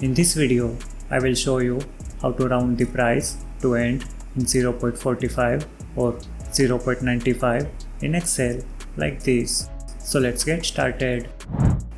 In this video, I will show you how to round the price to end in 0.45 or 0.95 in Excel like this. So let's get started.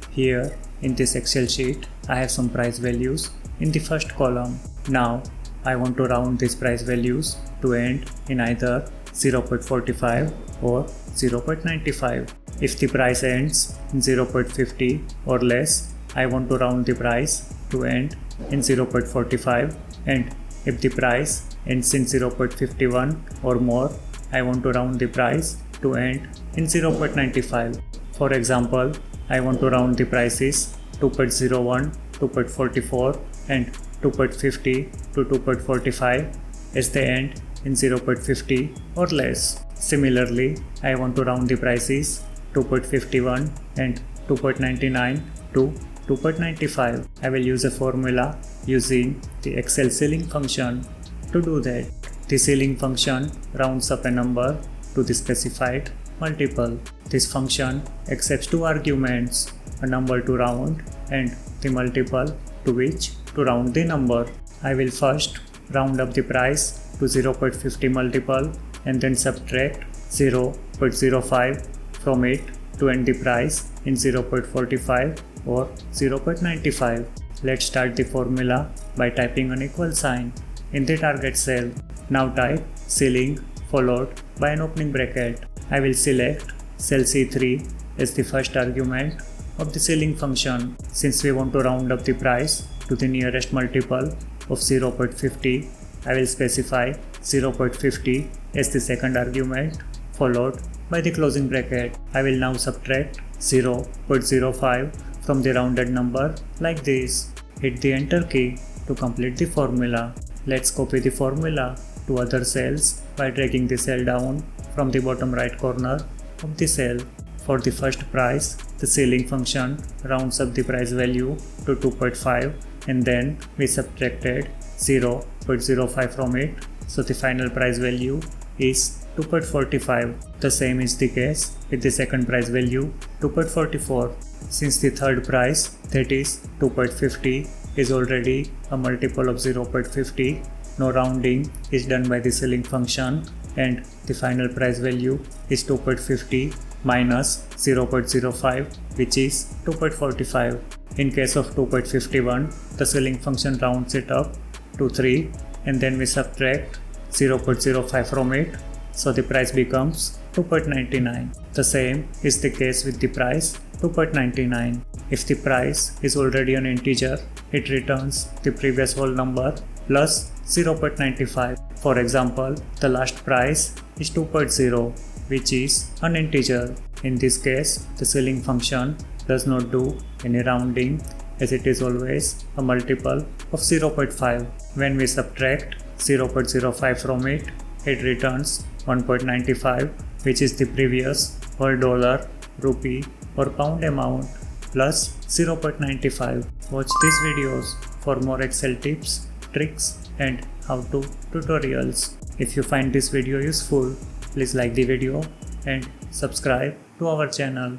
Here in this Excel sheet, I have some price values in the first column. Now I want to round these price values to end in either 0.45 or 0.95. If the price ends in 0.50 or less, I want to round the price to end in 0.45, and if the price ends in 0.51 or more, I want to round the price to end in 0.95. For example, I want to round the prices 2.01, 2.44 and 2.50 to 2.45 as they end in 0.50 or less. Similarly, I want to round the prices 2.51 and 2.99 to 2.95. I will use a formula using the Excel ceiling function to do that. The ceiling function rounds up a number to the specified multiple. This function accepts two arguments, a number to round and the multiple to which to round the number. I will first round up the price to 0.50 multiple and then subtract 0.05 from it to end the price in 0.45 or 0.95. Let's start the formula by typing an equal sign in the target cell. Now type ceiling followed by an opening bracket. I will select cell C3 as the first argument of the ceiling function. Since we want to round up the price to the nearest multiple of 0.50, I will specify 0.50 as the second argument followed by the closing bracket. I will now subtract 0.05 from the rounded number like this. Hit the enter key to complete the formula. Let's copy the formula to other cells by dragging the cell down from the bottom right corner of the cell. For the first price, the ceiling function rounds up the price value to 2.5 and then we subtracted 0.05 from it, so the final price value is 2.45. The same is the case with the second price value 2.44. Since the third price, that is 2.50, is already a multiple of 0.50, no rounding is done by the ceiling function and the final price value is 2.50 minus 0.05, which is 2.45. In case of 2.51, the ceiling function rounds it up to 3 and then we subtract 0.05 from it, so the price becomes 2.99. The same is the case with the price 2.99. If the price is already an integer, it returns the previous whole number plus 0.95. For example, the last price is 2.0, which is an integer. In this case, the ceiling function does not do any rounding as it is always a multiple of 0.5. When we subtract 0.05 from it, it returns 1.95, which is the previous whole dollar, rupee or pound amount plus 0.95. Watch these videos for more Excel tips, tricks and how-to tutorials. If you find this video useful, please like the video and subscribe to our channel.